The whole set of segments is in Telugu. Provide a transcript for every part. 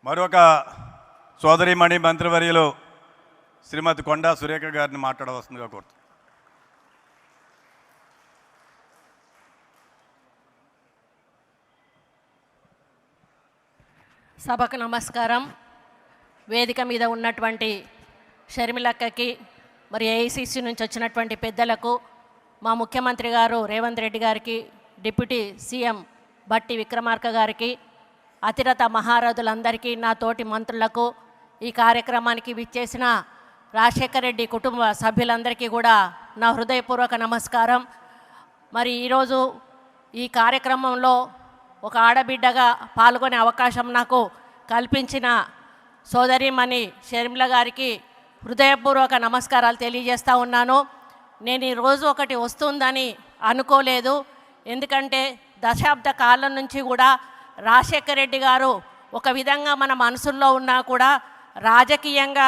మరొక సోదరిమణి మంత్రివర్యులు శ్రీమతి కొండా సురేఖ గారిని మాట్లాడవలసిందిగా కోరుతున్నాను. సభకు నమస్కారం. వేదిక మీద ఉన్నటువంటి షర్మిలక్కకి మరి ఏఐసిసి నుంచి వచ్చినటువంటి పెద్దలకు, మా ముఖ్యమంత్రి గారు రేవంత్ రెడ్డి గారికి, డిప్యూటీ సీఎం బట్టి విక్రమార్క గారికి, అతిరథ మహారథులందరికీ, నా తోటి మంత్రులకు, ఈ కార్యక్రమానికి విచ్చేసిన రాజశేఖర రెడ్డి కుటుంబ సభ్యులందరికీ కూడా నా హృదయపూర్వక నమస్కారం. మరి ఈరోజు ఈ కార్యక్రమంలో ఒక ఆడబిడ్డగా పాల్గొనే అవకాశం నాకు కల్పించిన సోదరిమణి షర్మిల గారికి హృదయపూర్వక నమస్కారాలు తెలియజేస్తూ ఉన్నాను. నేను ఈరోజు ఒకటి వస్తుందని అనుకోలేదు. ఎందుకంటే దశాబ్ద కాలం నుంచి కూడా రాజశేఖర రెడ్డి గారు ఒక విధంగా మన మనసుల్లో ఉన్నా కూడా రాజకీయంగా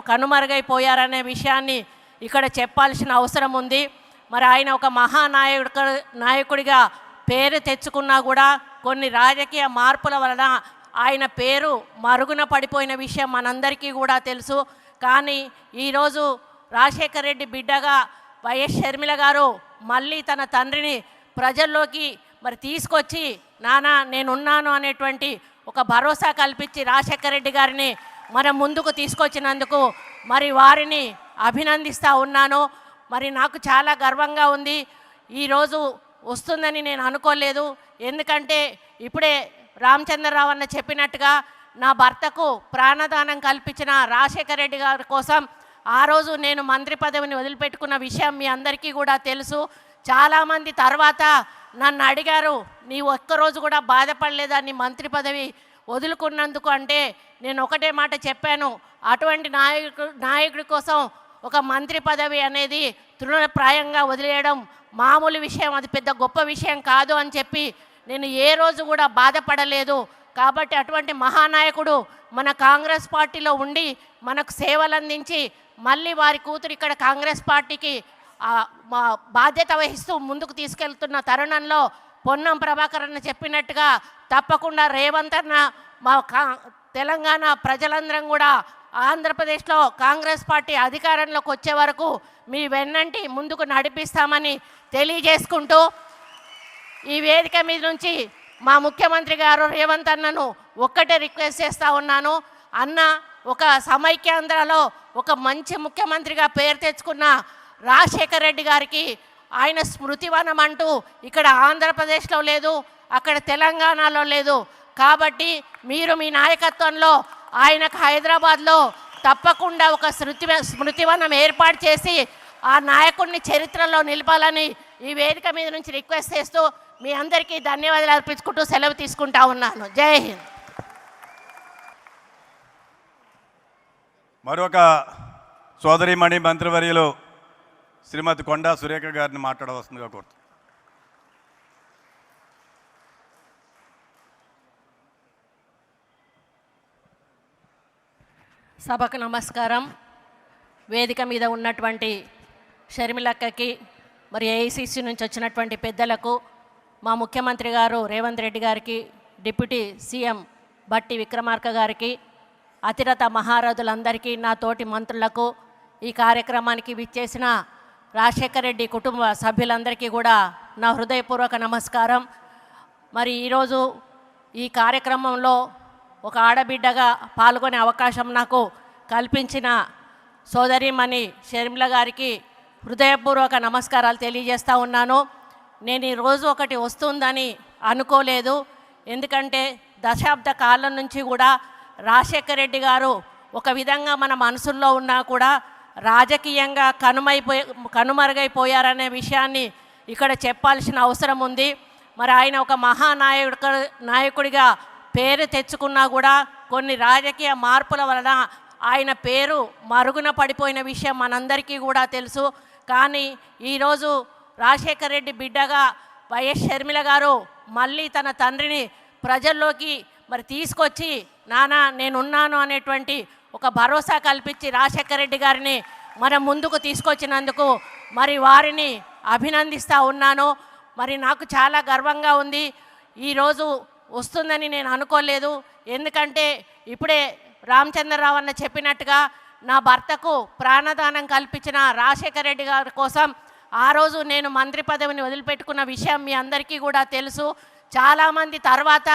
కనుమరుగైపోయారనే విషయాన్ని ఇక్కడ చెప్పాల్సిన అవసరం ఉంది. మరి ఆయన ఒక నాయకుడిగా పేరు తెచ్చుకున్నా కూడా కొన్ని రాజకీయ మార్పుల వలన ఆయన పేరు మరుగున పడిపోయిన విషయం మనందరికీ కూడా తెలుసు. కానీ ఈరోజు రాజశేఖర రెడ్డి బిడ్డగా వైఎస్ షర్మిల గారు మళ్ళీ తన తండ్రిని ప్రజల్లోకి మరి తీసుకొచ్చి నానా నేనున్నాను అనేటువంటి ఒక భరోసా కల్పించి రాజశేఖర రెడ్డి గారిని మన ముందుకు తీసుకొచ్చినందుకు మరి వారిని అభినందిస్తూ ఉన్నాను. మరి నాకు చాలా గర్వంగా ఉంది. ఈరోజు వస్తుందని నేను అనుకోలేదు. ఎందుకంటే ఇప్పుడే రామచంద్రరావు అన్న చెప్పినట్టుగా నా భర్తకు ప్రాణదానం కల్పించిన రాజశేఖర రెడ్డి గారి కోసం ఆ రోజు నేను మంత్రి పదవిని వదిలిపెట్టుకున్న విషయం మీ అందరికీ కూడా తెలుసు. చాలామంది తర్వాత నన్ను అడిగారు, నీ ఒక్కరోజు కూడా బాధపడలేదా నీ మంత్రి పదవి వదులుకున్నందుకు అంటే నేను ఒకటే మాట చెప్పాను, అటువంటి నాయకుడి కోసం ఒక మంత్రి పదవి అనేది తృణప్రాయంగా వదిలేయడం మామూలు విషయం, అది పెద్ద గొప్ప విషయం కాదు అని చెప్పి నేను ఏ రోజు కూడా బాధపడలేదు. కాబట్టి అటువంటి మహానాయకుడు మన కాంగ్రెస్ పార్టీలో ఉండి మనకు సేవలు అందించి మళ్ళీ వారి కూతురు ఇక్కడ కాంగ్రెస్ పార్టీకి బాధ్యత వహిస్తూ ముందుకు తీసుకెళ్తున్న తరుణంలో పొన్నం ప్రభాకర్ అన్న చెప్పినట్టుగా తప్పకుండా రేవంత్ అన్న మా తెలంగాణ ప్రజలందరం కూడా ఆంధ్రప్రదేశ్లో కాంగ్రెస్ పార్టీ అధికారంలోకి వచ్చే వరకు మీ వెన్నంటి ముందుకు నడిపిస్తామని తెలియజేసుకుంటూ ఈ వేదిక మీద నుంచి మా ముఖ్యమంత్రి గారు రేవంత్ అన్నను ఒక్కటే రిక్వెస్ట్ చేస్తూ ఉన్నాను. అన్న ఒక సమైక్యాంధ్రలో ఒక మంచి ముఖ్యమంత్రిగా పేరు తెచ్చుకున్న రాజశేఖర రెడ్డి గారికి ఆయన స్మృతివనం అంటూ ఇక్కడ ఆంధ్రప్రదేశ్లో లేదు, అక్కడ తెలంగాణలో లేదు. కాబట్టి మీరు మీ నాయకత్వంలో ఆయనకు హైదరాబాద్లో తప్పకుండా ఒక స్మృతివనం ఏర్పాటు చేసి ఆ నాయకుడిని చరిత్రలో నిలపాలని ఈ వేదిక మీద నుంచి రిక్వెస్ట్ చేస్తూ మీ అందరికీ ధన్యవాదాలు అర్పించుకుంటూ సెలవు తీసుకుంటా ఉన్నాను. జై హింద్. మరొక సోదరిమణి మంత్రివర్యులు శ్రీమతి కొండా సురేఖ గారిని మాట్లాడవలసిందిగా కోరుతున్నాను. సభకు నమస్కారం. వేదిక మీద ఉన్నటువంటి షర్మిలక్కకి మరి ఏఐసిసి నుంచి వచ్చినటువంటి పెద్దలకు, మా ముఖ్యమంత్రి గారు రేవంత్ రెడ్డి గారికి, డిప్యూటీ సీఎం బట్టి విక్రమార్క గారికి, అతిరథ మహారథులందరికీ, నా తోటి మంత్రులకు, ఈ కార్యక్రమానికి విచ్చేసిన రాజశేఖర రెడ్డి కుటుంబ సభ్యులందరికీ కూడా నా హృదయపూర్వక నమస్కారం. మరి ఈరోజు ఈ కార్యక్రమంలో ఒక ఆడబిడ్డగా పాల్గొనే అవకాశం నాకు కల్పించిన సోదరిమణి షర్మిల గారికి హృదయపూర్వక నమస్కారాలు తెలియజేస్తూ ఉన్నాను. నేను ఈరోజు ఒకటి వస్తుందని అనుకోలేదు. ఎందుకంటే దశాబ్ద కాలం నుంచి కూడా రాజశేఖర రెడ్డి గారు ఒక విధంగా మన మనసుల్లో ఉన్నా కూడా రాజకీయంగా కనుమరుగైపోయారనే విషయాన్ని ఇక్కడ చెప్పాల్సిన అవసరం ఉంది. మరి ఆయన ఒక నాయకుడిగా పేరు తెచ్చుకున్నా కూడా కొన్ని రాజకీయ మార్పుల వలన ఆయన పేరు మరుగున పడిపోయిన విషయం మనందరికీ కూడా తెలుసు. కానీ ఈరోజు రాజశేఖర రెడ్డి బిడ్డగా వైఎస్ షర్మిల గారు మళ్ళీ తన తండ్రిని ప్రజల్లోకి మరి తీసుకొచ్చి నానా నేనున్నాను అనేటువంటి ఒక భరోసా కల్పించి రాజశేఖర రెడ్డి గారిని మన ముందుకు తీసుకొచ్చినందుకు మరి వారిని అభినందిస్తూ ఉన్నాను. మరి నాకు చాలా గర్వంగా ఉంది. ఈరోజు వస్తుందని నేను అనుకోలేదు. ఎందుకంటే ఇప్పుడే రామచంద్రరావు అన్న చెప్పినట్టుగా నా భర్తకు ప్రాణదానం కల్పించిన రాజశేఖర రెడ్డి గారి కోసం ఆ రోజు నేను మంత్రి పదవిని వదిలిపెట్టుకున్న విషయం మీ అందరికీ కూడా తెలుసు. చాలామంది తర్వాత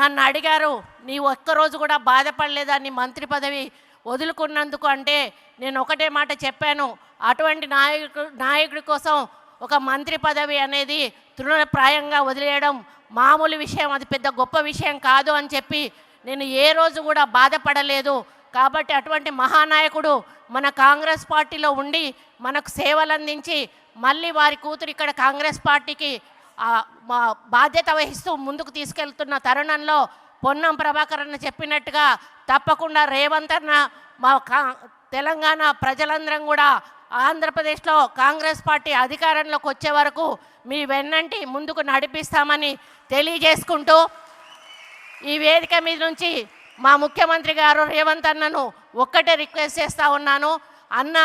నన్ను అడిగారు, నీ ఒక్కరోజు కూడా బాధపడలేదా నీ మంత్రి పదవి వదులుకున్నందుకు అంటే నేను ఒకటే మాట చెప్పాను, అటువంటి నాయకుడి కోసం ఒక మంత్రి పదవి అనేది తృణప్రాయంగా వదిలేయడం మామూలు విషయం, అది పెద్ద గొప్ప విషయం కాదు అని చెప్పి నేను ఏ రోజు కూడా బాధపడలేదు. కాబట్టి అటువంటి మహానాయకుడు మన కాంగ్రెస్ పార్టీలో ఉండి మనకు సేవలు అందించి మళ్ళీ వారి కూతురు ఇక్కడ కాంగ్రెస్ పార్టీకి బాధ్యత వహిస్తూ ముందుకు తీసుకెళ్తున్న తరుణంలో పొన్నం ప్రభాకర్ అన్న చెప్పినట్టుగా తప్పకుండా రేవంత్ అన్న మా తెలంగాణ ప్రజలందరం కూడా ఆంధ్రప్రదేశ్లో కాంగ్రెస్ పార్టీ అధికారంలోకి వచ్చే వరకు మీ వెన్నంటి ముందుకు నడిపిస్తామని తెలియజేసుకుంటూ ఈ వేదిక మీద నుంచి మా ముఖ్యమంత్రి గారు రేవంత్ అన్నను ఒక్కటే రిక్వెస్ట్ చేస్తూ ఉన్నాను. అన్న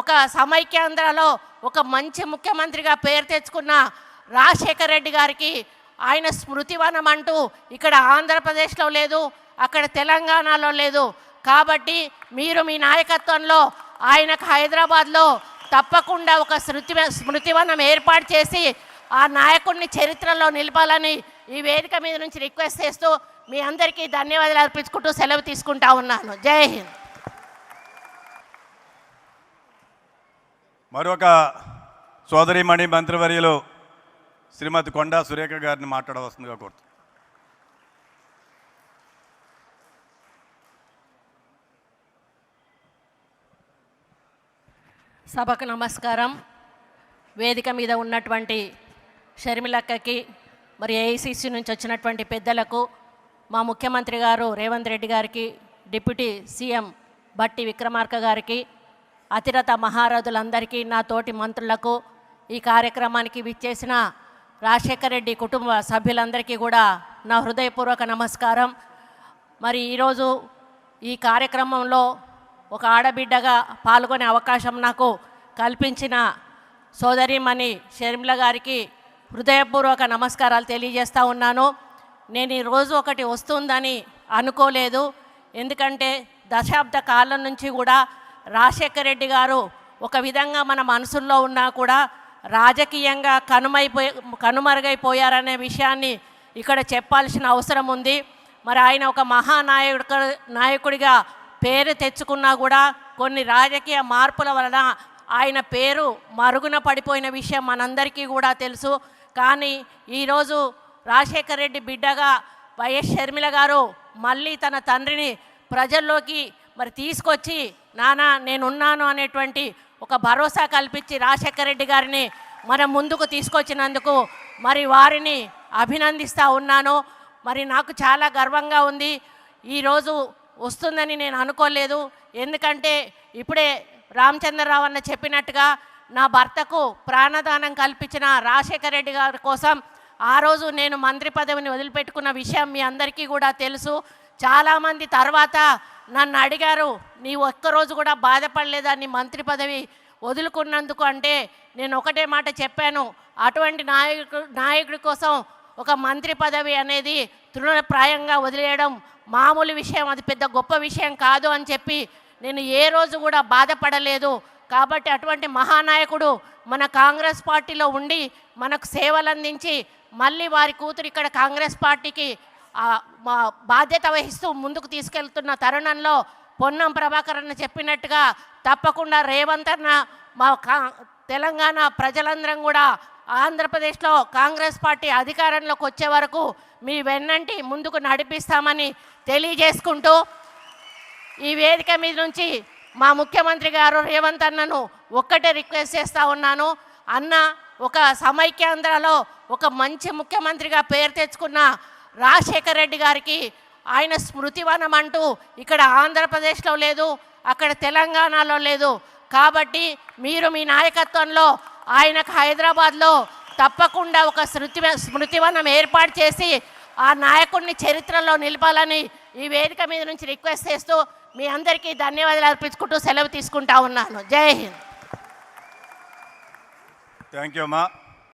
ఒక సమైక్యాంధ్రలో ఒక మంచి ముఖ్యమంత్రిగా పేరు తెచ్చుకున్న రాజశేఖర రెడ్డి గారికి ఆయన స్మృతివనం అంటూ ఇక్కడ ఆంధ్రప్రదేశ్లో లేదు, అక్కడ తెలంగాణలో లేదు. కాబట్టి మీరు మీ నాయకత్వంలో ఆయనకు హైదరాబాద్లో తప్పకుండా ఒక స్మృతివనం ఏర్పాటు చేసి ఆ నాయకుడిని చరిత్రలో నిలపాలని ఈ వేదిక మీద నుంచి రిక్వెస్ట్ చేస్తూ మీ అందరికీ ధన్యవాదాలు అర్పించుకుంటూ సెలవు తీసుకుంటా ఉన్నాను. జై హింద్. మరొక సోదరిమణి మంత్రివర్యులు శ్రీమతి కొండా సురేఖ గారిని మాట్లాడవలసిందిగా కోరుతున్నాను. సభకు నమస్కారం. వేదిక మీద ఉన్నటువంటి షర్మిలక్కకి, మరి ఏఐసిసి నుంచి వచ్చినటువంటి పెద్దలకు, మా ముఖ్యమంత్రి గారు రేవంత్ రెడ్డి గారికి, డిప్యూటీ సీఎం బట్టి విక్రమార్క గారికి, అతిరథ మహారథులందరికీ, నా తోటి మంత్రులకు, ఈ కార్యక్రమానికి విచ్చేసిన రాజశేఖర రెడ్డి కుటుంబ సభ్యులందరికీ కూడా నా హృదయపూర్వక నమస్కారం. మరి ఈరోజు ఈ కార్యక్రమంలో ఒక ఆడబిడ్డగా పాల్గొనే అవకాశం నాకు కల్పించిన సోదరిమణి షర్మిల గారికి హృదయపూర్వక నమస్కారాలు తెలియజేస్తూ ఉన్నాను. నేను ఈరోజు ఒకటి వస్తుందని అనుకోలేదు. ఎందుకంటే దశాబ్ద కాలం నుంచి కూడా రాజశేఖర రెడ్డి గారు ఒక విధంగా మన మనసుల్లో ఉన్నా కూడా రాజకీయంగా కనుమరుగైపోయారనే విషయాన్ని ఇక్కడ చెప్పాల్సిన అవసరం ఉంది. మరి ఆయన ఒక నాయకుడిగా పేరు తెచ్చుకున్నా కూడా కొన్ని రాజకీయ మార్పుల వలన ఆయన పేరు మరుగున పడిపోయిన విషయం మనందరికీ కూడా తెలుసు. కానీ ఈరోజు రాజశేఖర రెడ్డి బిడ్డగా వైఎస్ షర్మిల గారు మళ్ళీ తన తండ్రిని ప్రజల్లోకి మరి తీసుకొచ్చి నానా నేనున్నాను అనేటువంటి ఒక భరోసా కల్పించి రాజశేఖర రెడ్డి గారిని మన ముందుకు తీసుకొచ్చినందుకు మరి వారిని అభినందిస్తూ ఉన్నాను. మరి నాకు చాలా గర్వంగా ఉంది. ఈరోజు వస్తుందని నేను అనుకోలేదు. ఎందుకంటే ఇప్పుడే రామచంద్రరావు అన్న చెప్పినట్టుగా నా భర్తకు ప్రాణదానం కల్పించిన రాజశేఖర రెడ్డి గారి కోసం ఆ రోజు నేను మంత్రి పదవిని వదిలిపెట్టుకున్న విషయం మీ అందరికీ కూడా తెలుసు. చాలామంది తర్వాత నన్ను అడిగారు, నీ ఒక్కరోజు కూడా బాధపడలేదా నీ మంత్రి పదవి వదులుకున్నందుకు అంటే నేను ఒకటే మాట చెప్పాను, అటువంటి నాయకుడి కోసం ఒక మంత్రి పదవి అనేది తృణప్రాయంగా వదిలేయడం మామూలు విషయం, అది పెద్ద గొప్ప విషయం కాదు అని చెప్పి నేను ఏ రోజు కూడా బాధపడలేదు. కాబట్టి అటువంటి మహానాయకుడు మన కాంగ్రెస్ పార్టీలో ఉండి మనకు సేవలు అందించి మళ్ళీ వారి కూతురు ఇక్కడ కాంగ్రెస్ పార్టీకి బాధ్యత వహిస్తూ ముందుకు తీసుకెళ్తున్న తరుణంలో పొన్నం ప్రభాకర్ అన్న చెప్పినట్టుగా తప్పకుండా రేవంత్ అన్న మా తెలంగాణ ప్రజలందరం కూడా ఆంధ్రప్రదేశ్లో కాంగ్రెస్ పార్టీ అధికారంలోకి వచ్చే వరకు మీ వెన్నంటి ముందుకు నడిపిస్తామని తెలియజేసుకుంటూ ఈ వేదిక మీద నుంచి మా ముఖ్యమంత్రి గారు రేవంత్ అన్నను ఒక్కటే రిక్వెస్ట్ చేస్తూ ఉన్నాను. అన్న ఒక సమైక్యాంధ్రలో ఒక మంచి ముఖ్యమంత్రిగా పేరు తెచ్చుకున్న రాజశేఖర రెడ్డి గారికి ఆయన స్మృతివనం అంటూ ఇక్కడ ఆంధ్రప్రదేశ్లో లేదు, అక్కడ తెలంగాణలో లేదు. కాబట్టి మీరు మీ నాయకత్వంలో ఆయనకు హైదరాబాద్లో తప్పకుండా ఒక స్మృతివనం ఏర్పాటు చేసి ఆ నాయకుడిని చరిత్రలో నిలపాలని ఈ వేదిక మీద నుంచి రిక్వెస్ట్ చేస్తూ మీ అందరికీ ధన్యవాదాలు అర్పించుకుంటూ సెలవు తీసుకుంటా ఉన్నాను. జై హింద్. థ్యాంక్ యూ అమ్మా.